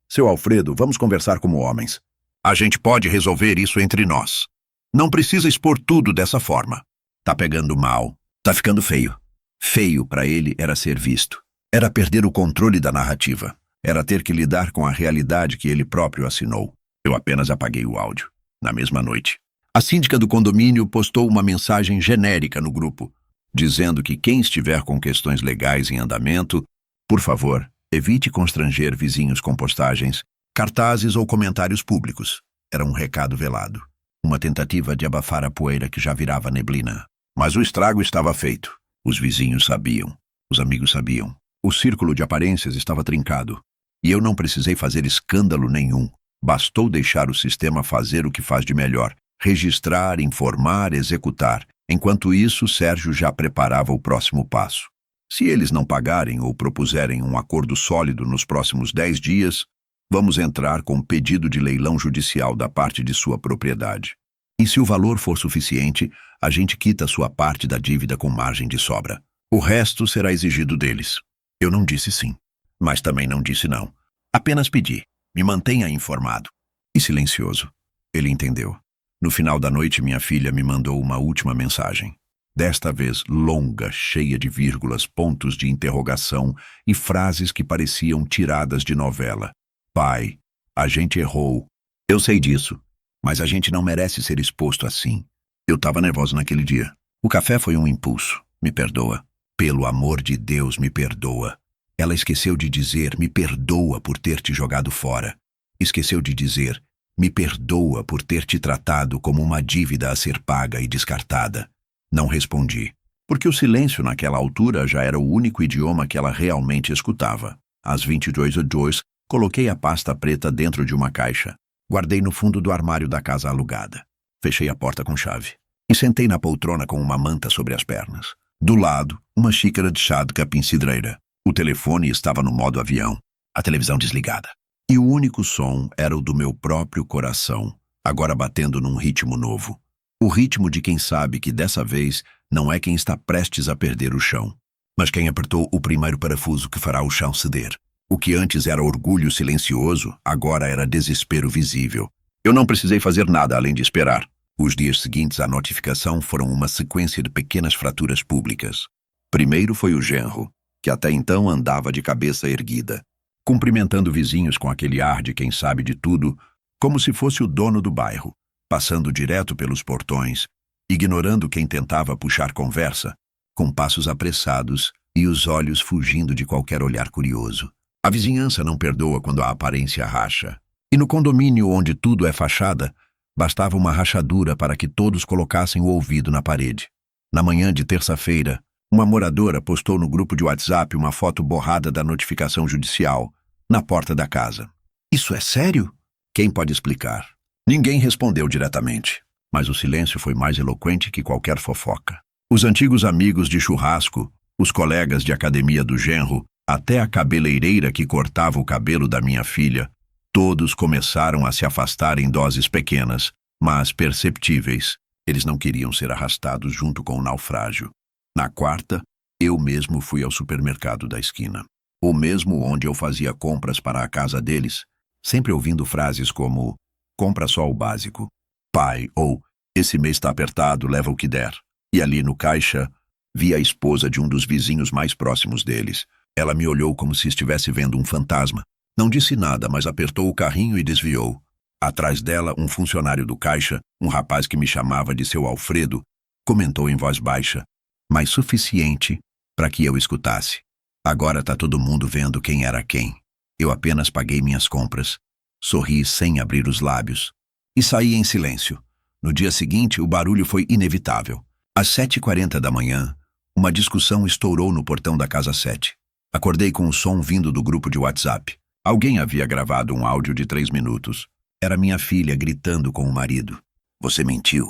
Seu Alfredo, vamos conversar como homens. A gente pode resolver isso entre nós. Não precisa expor tudo dessa forma. Tá pegando mal. Tá ficando feio. Feio para ele era ser visto. Era perder o controle da narrativa. Era ter que lidar com a realidade que ele próprio assinou. Eu apenas apaguei o áudio. Na mesma noite, a síndica do condomínio postou uma mensagem genérica no grupo, dizendo que quem estiver com questões legais em andamento, por favor, evite constranger vizinhos com postagens, cartazes ou comentários públicos. Era um recado velado. Uma tentativa de abafar a poeira que já virava neblina. Mas o estrago estava feito. Os vizinhos sabiam. Os amigos sabiam. O círculo de aparências estava trincado. E eu não precisei fazer escândalo nenhum. Bastou deixar o sistema fazer o que faz de melhor. Registrar, informar, executar. Enquanto isso, Sérgio já preparava o próximo passo. Se eles não pagarem ou propuserem um acordo sólido nos próximos 10 dias, vamos entrar com pedido de leilão judicial da parte de sua propriedade. E se o valor for suficiente, a gente quita sua parte da dívida com margem de sobra. O resto será exigido deles. Eu não disse sim, mas também não disse não. Apenas pedi, me mantenha informado. E silencioso. Ele entendeu. No final da noite, minha filha me mandou uma última mensagem. Desta vez longa, cheia de vírgulas, pontos de interrogação e frases que pareciam tiradas de novela. Pai, a gente errou. Eu sei disso, mas a gente não merece ser exposto assim. Eu estava nervoso naquele dia. O café foi um impulso. Me perdoa. Pelo amor de Deus, me perdoa. Ela esqueceu de dizer, me perdoa por ter te jogado fora. Esqueceu de dizer, me perdoa por ter te tratado como uma dívida a ser paga e descartada. Não respondi, porque o silêncio naquela altura já era o único idioma que ela realmente escutava. Às 22h02, coloquei a pasta preta dentro de uma caixa. Guardei no fundo do armário da casa alugada. Fechei a porta com chave. E sentei na poltrona com uma manta sobre as pernas. Do lado, uma xícara de chá de capim-cidreira. O telefone estava no modo avião, a televisão desligada. E o único som era o do meu próprio coração, agora batendo num ritmo novo. O ritmo de quem sabe que dessa vez não é quem está prestes a perder o chão, mas quem apertou o primeiro parafuso que fará o chão ceder. O que antes era orgulho silencioso, agora era desespero visível. Eu não precisei fazer nada além de esperar. Os dias seguintes à notificação foram uma sequência de pequenas fraturas públicas. Primeiro foi o genro, que até então andava de cabeça erguida, cumprimentando vizinhos com aquele ar de quem sabe de tudo, como se fosse o dono do bairro, passando direto pelos portões, ignorando quem tentava puxar conversa, com passos apressados e os olhos fugindo de qualquer olhar curioso. A vizinhança não perdoa quando a aparência racha. E no condomínio onde tudo é fachada, bastava uma rachadura para que todos colocassem o ouvido na parede. Na manhã de terça-feira, uma moradora postou no grupo de WhatsApp uma foto borrada da notificação judicial, na porta da casa. Isso é sério? Quem pode explicar? Ninguém respondeu diretamente, mas o silêncio foi mais eloquente que qualquer fofoca. Os antigos amigos de churrasco, os colegas de academia do genro, até a cabeleireira que cortava o cabelo da minha filha, todos começaram a se afastar em doses pequenas, mas perceptíveis. Eles não queriam ser arrastados junto com o naufrágio. Na quarta, eu mesmo fui ao supermercado da esquina. O mesmo onde eu fazia compras para a casa deles, sempre ouvindo frases como compra só o básico, pai, ou esse mês está apertado, leva o que der. E ali no caixa, vi a esposa de um dos vizinhos mais próximos deles. Ela me olhou como se estivesse vendo um fantasma. Não disse nada, mas apertou o carrinho e desviou. Atrás dela, um funcionário do caixa, um rapaz que me chamava de seu Alfredo, comentou em voz baixa, mas suficiente para que eu escutasse. Agora tá todo mundo vendo quem era quem. Eu apenas paguei minhas compras, sorri sem abrir os lábios e saí em silêncio. No dia seguinte, o barulho foi inevitável. Às 7h40 da manhã, uma discussão estourou no portão da casa 7. Acordei com o som vindo do grupo de WhatsApp. Alguém havia gravado um áudio de 3 minutos. Era minha filha gritando com o marido. Você mentiu.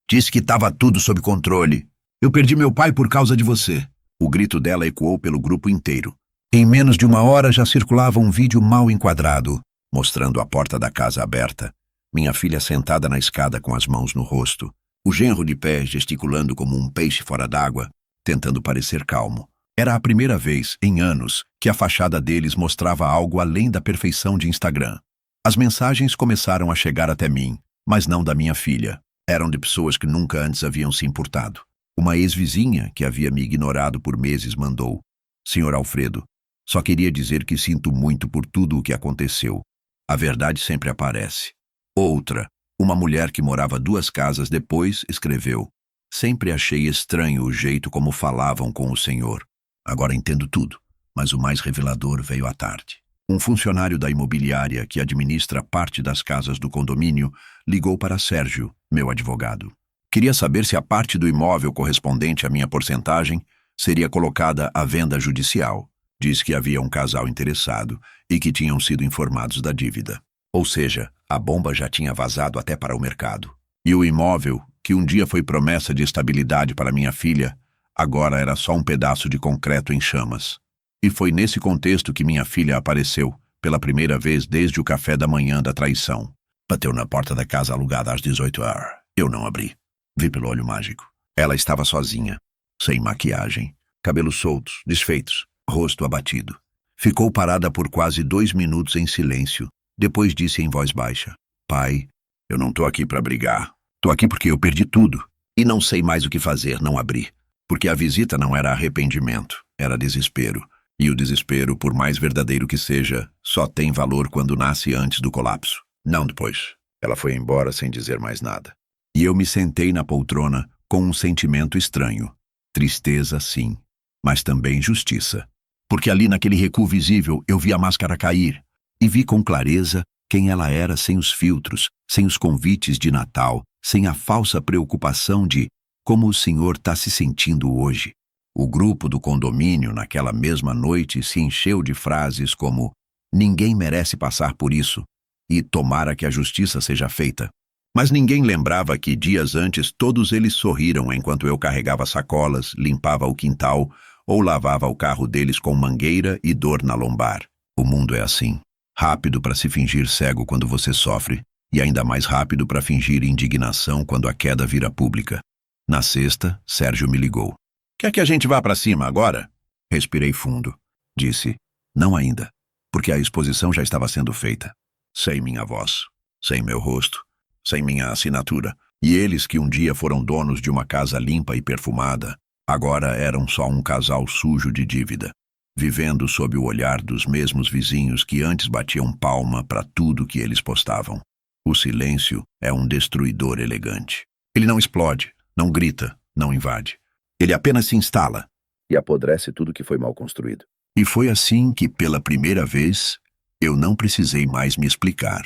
Disse que estava tudo sob controle. Eu perdi meu pai por causa de você. O grito dela ecoou pelo grupo inteiro. Em menos de 1 hora já circulava um vídeo mal enquadrado, mostrando a porta da casa aberta, minha filha sentada na escada com as mãos no rosto, o genro de pé gesticulando como um peixe fora d'água, tentando parecer calmo. Era a primeira vez, em anos, que a fachada deles mostrava algo além da perfeição de Instagram. As mensagens começaram a chegar até mim, mas não da minha filha. Eram de pessoas que nunca antes haviam se importado. Uma ex-vizinha, que havia me ignorado por meses, mandou: Senhor Alfredo, só queria dizer que sinto muito por tudo o que aconteceu. A verdade sempre aparece. Outra, uma mulher que morava 2 casas depois, escreveu: Sempre achei estranho o jeito como falavam com o senhor. Agora entendo tudo, mas o mais revelador veio à tarde. Um funcionário da imobiliária que administra parte das casas do condomínio ligou para Sérgio, meu advogado. Queria saber se a parte do imóvel correspondente à minha porcentagem seria colocada à venda judicial. Diz que havia um casal interessado e que tinham sido informados da dívida. Ou seja, a bomba já tinha vazado até para o mercado. E o imóvel, que um dia foi promessa de estabilidade para minha filha, agora era só um pedaço de concreto em chamas. E foi nesse contexto que minha filha apareceu, pela primeira vez desde o café da manhã da traição. Bateu na porta da casa alugada às 18 horas. Eu não abri. Vi pelo olho mágico. Ela estava sozinha, sem maquiagem, cabelos soltos, desfeitos, rosto abatido. Ficou parada por quase 2 minutos em silêncio. Depois disse em voz baixa: Pai, eu não tô aqui para brigar. Tô aqui porque eu perdi tudo. E não sei mais o que fazer, não abri. Porque a visita não era arrependimento, era desespero. E o desespero, por mais verdadeiro que seja, só tem valor quando nasce antes do colapso, não depois. Ela foi embora sem dizer mais nada. E eu me sentei na poltrona com um sentimento estranho. Tristeza, sim, mas também justiça. Porque ali naquele recuo visível eu vi a máscara cair. E vi com clareza quem ela era sem os filtros, sem os convites de Natal, sem a falsa preocupação de como o senhor está se sentindo hoje. O grupo do condomínio, naquela mesma noite, se encheu de frases como ninguém merece passar por isso e tomara que a justiça seja feita. Mas ninguém lembrava que dias antes todos eles sorriram enquanto eu carregava sacolas, limpava o quintal ou lavava o carro deles com mangueira e dor na lombar. O mundo é assim. Rápido para se fingir cego quando você sofre e ainda mais rápido para fingir indignação quando a queda vira pública. Na sexta, Sérgio me ligou. Quer que a gente vá para cima agora? Respirei fundo. Disse: Não ainda, porque a exposição já estava sendo feita. Sem minha voz, sem meu rosto, sem minha assinatura. E eles que um dia foram donos de uma casa limpa e perfumada, agora eram só um casal sujo de dívida, vivendo sob o olhar dos mesmos vizinhos que antes batiam palma para tudo que eles postavam. O silêncio é um destruidor elegante. Ele não explode, não grita, não invade. Ele apenas se instala e apodrece tudo que foi mal construído. E foi assim que, pela primeira vez, eu não precisei mais me explicar.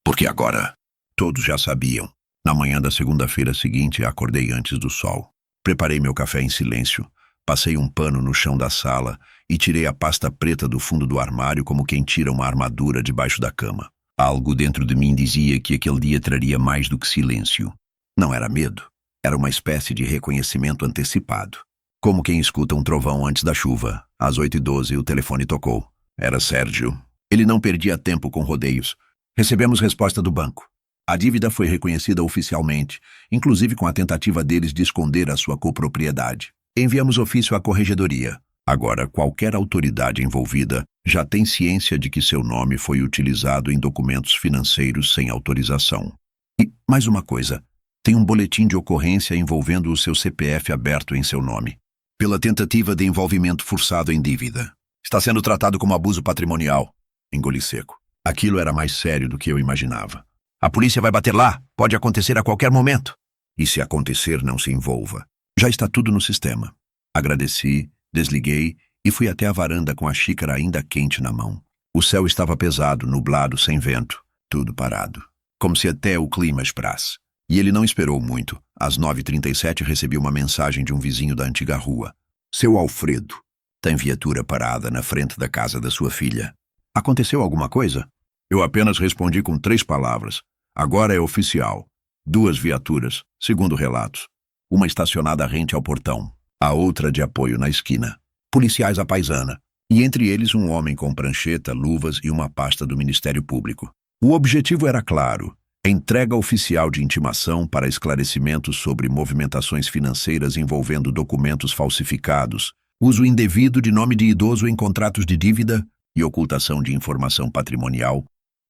Porque agora, todos já sabiam. Na manhã da segunda-feira seguinte, acordei antes do sol. Preparei meu café em silêncio, passei um pano no chão da sala e tirei a pasta preta do fundo do armário como quem tira uma armadura debaixo da cama. Algo dentro de mim dizia que aquele dia traria mais do que silêncio. Não era medo. Era uma espécie de reconhecimento antecipado. Como quem escuta um trovão antes da chuva. Às 8h12 o telefone tocou. Era Sérgio. Ele não perdia tempo com rodeios. Recebemos resposta do banco. A dívida foi reconhecida oficialmente, inclusive com a tentativa deles de esconder a sua copropriedade. Enviamos ofício à corregedoria. Agora, qualquer autoridade envolvida já tem ciência de que seu nome foi utilizado em documentos financeiros sem autorização. E, mais uma coisa, tem um boletim de ocorrência envolvendo o seu CPF aberto em seu nome, pela tentativa de envolvimento forçado em dívida. Está sendo tratado como abuso patrimonial. Engoli seco. Aquilo era mais sério do que eu imaginava. A polícia vai bater lá. Pode acontecer a qualquer momento. E se acontecer, não se envolva. Já está tudo no sistema. Agradeci, desliguei e fui até a varanda com a xícara ainda quente na mão. O céu estava pesado, nublado, sem vento. Tudo parado. Como se até o clima esperasse. E ele não esperou muito. Às 9h37 recebi uma mensagem de um vizinho da antiga rua. Seu Alfredo, tem viatura parada na frente da casa da sua filha. Aconteceu alguma coisa? Eu apenas respondi com 3 palavras. Agora é oficial. 2 viaturas, segundo relatos. Uma estacionada rente ao portão, a outra de apoio na esquina. Policiais à paisana. E entre eles um homem com prancheta, luvas e uma pasta do Ministério Público. O objetivo era claro. Entrega oficial de intimação para esclarecimentos sobre movimentações financeiras envolvendo documentos falsificados, uso indevido de nome de idoso em contratos de dívida e ocultação de informação patrimonial,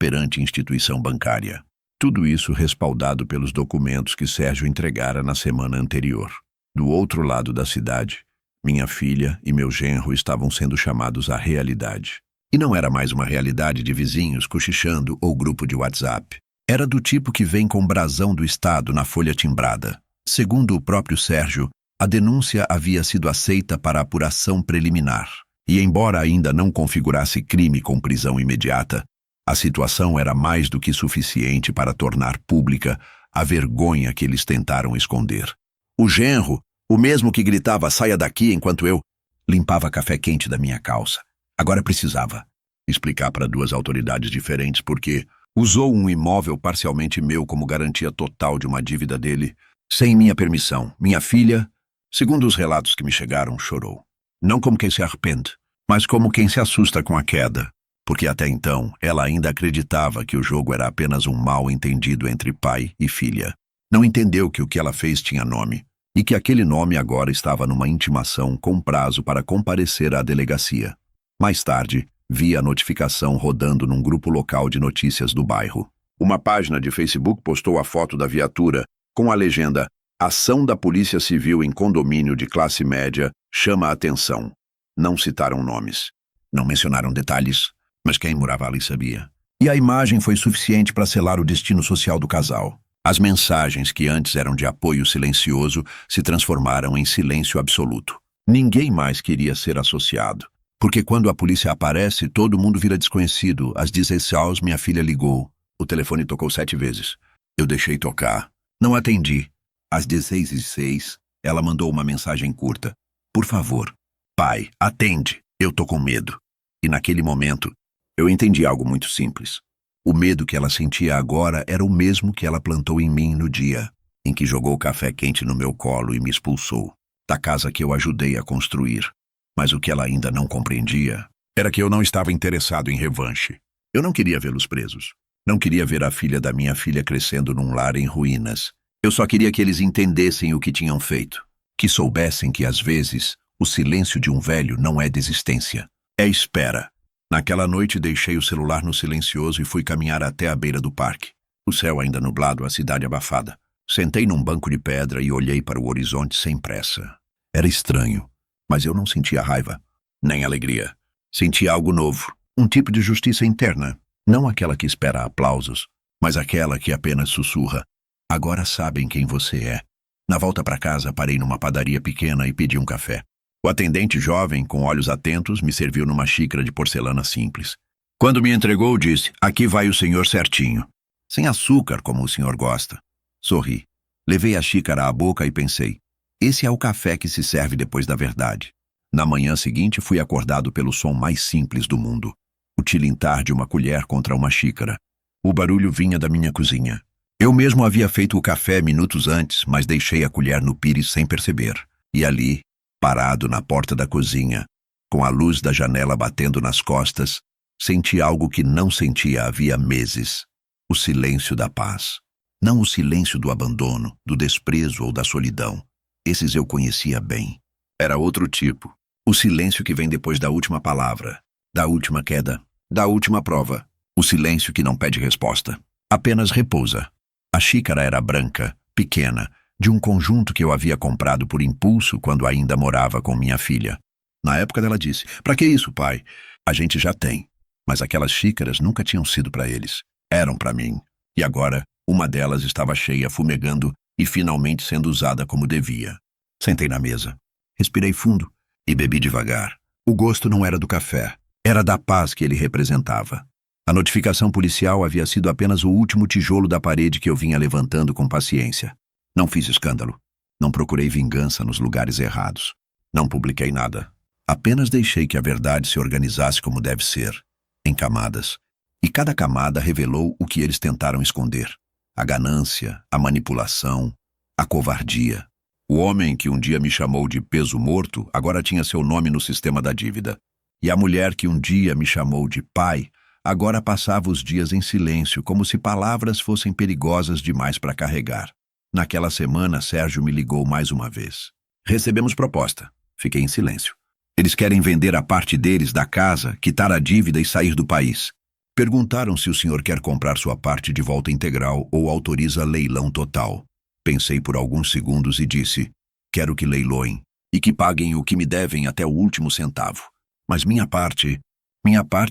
perante instituição bancária. Tudo isso respaldado pelos documentos que Sérgio entregara na semana anterior. Do outro lado da cidade, minha filha e meu genro estavam sendo chamados à realidade. E não era mais uma realidade de vizinhos cochichando ou grupo de WhatsApp. Era do tipo que vem com brasão do Estado na folha timbrada. Segundo o próprio Sérgio, a denúncia havia sido aceita para apuração preliminar. E embora ainda não configurasse crime com prisão imediata, a situação era mais do que suficiente para tornar pública a vergonha que eles tentaram esconder. O genro, o mesmo que gritava "saia daqui" enquanto eu limpava café quente da minha calça, agora precisava explicar para duas autoridades diferentes porque usou um imóvel parcialmente meu como garantia total de uma dívida dele, sem minha permissão. Minha filha, segundo os relatos que me chegaram, chorou. Não como quem se arrepende, mas como quem se assusta com a queda, porque até então ela ainda acreditava que o jogo era apenas um mal-entendido entre pai e filha. Não entendeu que o que ela fez tinha nome, e que aquele nome agora estava numa intimação com prazo para comparecer à delegacia. Mais tarde, vi a notificação rodando num grupo local de notícias do bairro. Uma página de Facebook postou a foto da viatura com a legenda "Ação da Polícia Civil em condomínio de classe média chama a atenção". Não citaram nomes. Não mencionaram detalhes, mas quem morava ali sabia. E a imagem foi suficiente para selar o destino social do casal. As mensagens que antes eram de apoio silencioso se transformaram em silêncio absoluto. Ninguém mais queria ser associado. Porque quando a polícia aparece, todo mundo vira desconhecido. Às 16 minha filha ligou. O telefone tocou 7 vezes. Eu deixei tocar. Não atendi. Às 16h06, ela mandou uma mensagem curta. "Por favor, pai, atende. Eu tô com medo." E naquele momento, eu entendi algo muito simples. O medo que ela sentia agora era o mesmo que ela plantou em mim no dia em que jogou café quente no meu colo e me expulsou da casa que eu ajudei a construir. Mas o que ela ainda não compreendia era que eu não estava interessado em revanche. Eu não queria vê-los presos. Não queria ver a filha da minha filha crescendo num lar em ruínas. Eu só queria que eles entendessem o que tinham feito. Que soubessem que, às vezes, o silêncio de um velho não é desistência. É espera. Naquela noite deixei o celular no silencioso e fui caminhar até a beira do parque. O céu ainda nublado, a cidade abafada. Sentei num banco de pedra e olhei para o horizonte sem pressa. Era estranho, mas eu não sentia raiva, nem alegria. Sentia algo novo, um tipo de justiça interna. Não aquela que espera aplausos, mas aquela que apenas sussurra: "Agora sabem quem você é." Na volta para casa, parei numa padaria pequena e pedi um café. O atendente jovem, com olhos atentos, me serviu numa xícara de porcelana simples. Quando me entregou, disse: "Aqui vai o senhor certinho. Sem açúcar, como o senhor gosta." Sorri. Levei a xícara à boca e pensei: esse é o café que se serve depois da verdade. Na manhã seguinte, fui acordado pelo som mais simples do mundo. O tilintar de uma colher contra uma xícara. O barulho vinha da minha cozinha. Eu mesmo havia feito o café minutos antes, mas deixei a colher no pires sem perceber. E ali, parado na porta da cozinha, com a luz da janela batendo nas costas, senti algo que não sentia havia meses. O silêncio da paz. Não o silêncio do abandono, do desprezo ou da solidão. Esses eu conhecia bem. Era outro tipo. O silêncio que vem depois da última palavra, da última queda, da última prova. O silêncio que não pede resposta. Apenas repousa. A xícara era branca, pequena, de um conjunto que eu havia comprado por impulso quando ainda morava com minha filha. Na época ela disse: "Pra que isso, pai? A gente já tem." Mas aquelas xícaras nunca tinham sido para eles. Eram para mim. E agora, uma delas estava cheia, fumegando e finalmente sendo usada como devia. Sentei na mesa. Respirei fundo e bebi devagar. O gosto não era do café. Era da paz que ele representava. A notificação policial havia sido apenas o último tijolo da parede que eu vinha levantando com paciência. Não fiz escândalo. Não procurei vingança nos lugares errados. Não publiquei nada. Apenas deixei que a verdade se organizasse como deve ser, em camadas. E cada camada revelou o que eles tentaram esconder. A ganância, a manipulação, a covardia. O homem que um dia me chamou de peso morto agora tinha seu nome no sistema da dívida. E a mulher que um dia me chamou de pai agora passava os dias em silêncio, como se palavras fossem perigosas demais para carregar. Naquela semana, Sérgio me ligou mais uma vez. Recebemos proposta. Fiquei em silêncio. Eles querem vender a parte deles da casa, quitar a dívida e sair do país. Perguntaram se o senhor quer comprar sua parte de volta integral ou autoriza leilão total. Pensei por alguns segundos e disse: quero que leiloem e que paguem o que me devem até o último centavo. Mas minha parte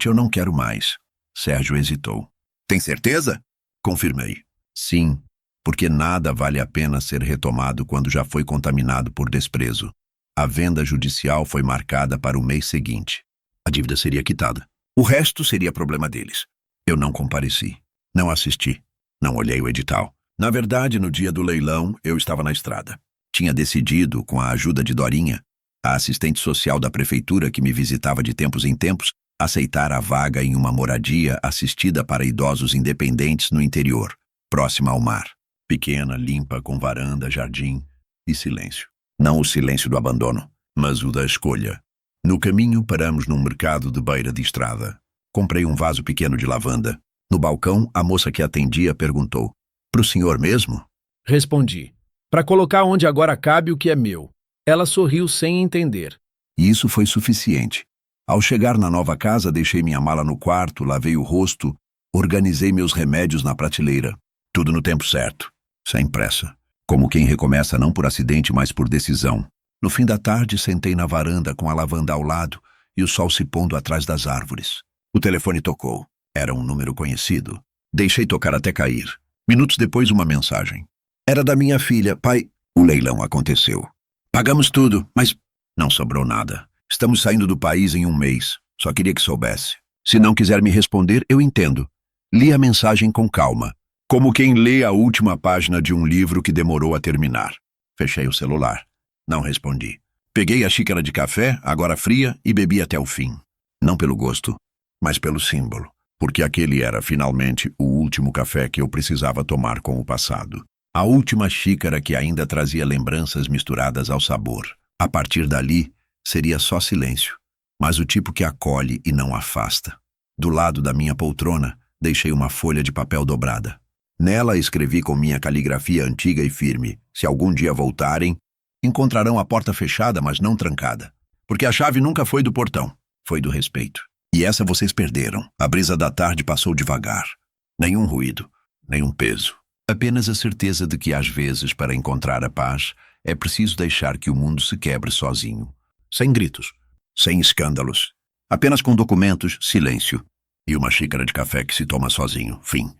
eu não quero mais. Sérgio hesitou. Tem certeza? Confirmei. Sim, porque nada vale a pena ser retomado quando já foi contaminado por desprezo. A venda judicial foi marcada para o mês seguinte. A dívida seria quitada. O resto seria problema deles. Eu não compareci, não assisti, não olhei o edital. Na verdade, no dia do leilão, eu estava na estrada. Tinha decidido, com a ajuda de Dorinha, a assistente social da prefeitura que me visitava de tempos em tempos, aceitar a vaga em uma moradia assistida para idosos independentes no interior, próxima ao mar. Pequena, limpa, com varanda, jardim e silêncio. Não o silêncio do abandono, mas o da escolha. No caminho, paramos num mercado de beira de estrada. Comprei um vaso pequeno de lavanda. No balcão, a moça que atendia perguntou: "Pro senhor mesmo?" Respondi: "Para colocar onde agora cabe o que é meu." Ela sorriu sem entender. E isso foi suficiente. Ao chegar na nova casa, deixei minha mala no quarto, lavei o rosto, organizei meus remédios na prateleira. Tudo no tempo certo, sem pressa. Como quem recomeça não por acidente, mas por decisão. No fim da tarde, sentei na varanda com a lavanda ao lado e o sol se pondo atrás das árvores. O telefone tocou. Era um número conhecido. Deixei tocar até cair. Minutos depois, uma mensagem. Era da minha filha. "Pai, o leilão aconteceu. Pagamos tudo, mas não sobrou nada. Estamos saindo do país em um mês. Só queria que soubesse. Se não quiser me responder, eu entendo." Li a mensagem com calma, como quem lê a última página de um livro que demorou a terminar. Fechei o celular. Não respondi. Peguei a xícara de café, agora fria, e bebi até o fim. Não pelo gosto, mas pelo símbolo. Porque aquele era, finalmente, o último café que eu precisava tomar com o passado. A última xícara que ainda trazia lembranças misturadas ao sabor. A partir dali, seria só silêncio, mas o tipo que acolhe e não afasta. Do lado da minha poltrona, deixei uma folha de papel dobrada. Nela escrevi com minha caligrafia antiga e firme: se algum dia voltarem, encontrarão a porta fechada, mas não trancada. Porque a chave nunca foi do portão, foi do respeito. E essa vocês perderam. A brisa da tarde passou devagar. Nenhum ruído, nenhum peso. Apenas a certeza de que às vezes, para encontrar a paz, é preciso deixar que o mundo se quebre sozinho. Sem gritos, sem escândalos. Apenas com documentos, silêncio. E uma xícara de café que se toma sozinho. Fim.